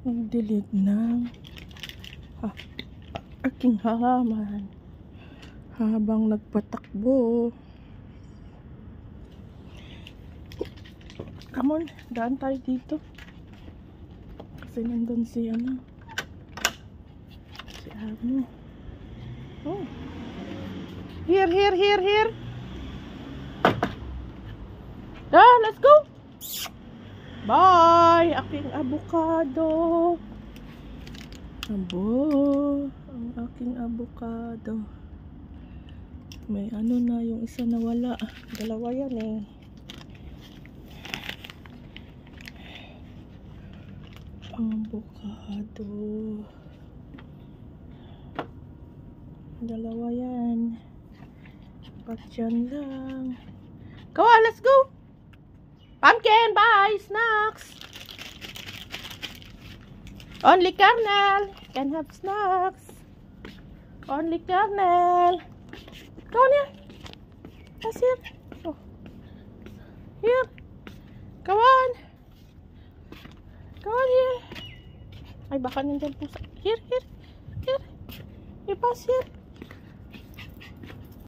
ang dilig ng aking halaman habang nagpatakbo. Come on, daan tayo dito kasi nandun si si Amo. Oh, here. Let's go. Bye, aking avocado. Abo, ang aking avocado. May na, yung isa nawala. Dalawa yan eh. Avocado. Dalawa yan. Ba't yan lang? Kawa, let's go! Pumpkin, bye! Snacks! Only kernel! Can have snacks! Only kernel! Come on here! That's here! Oh. Here! Come on! Come on here! Ay, baka nandyan pusa. Here! You pass here!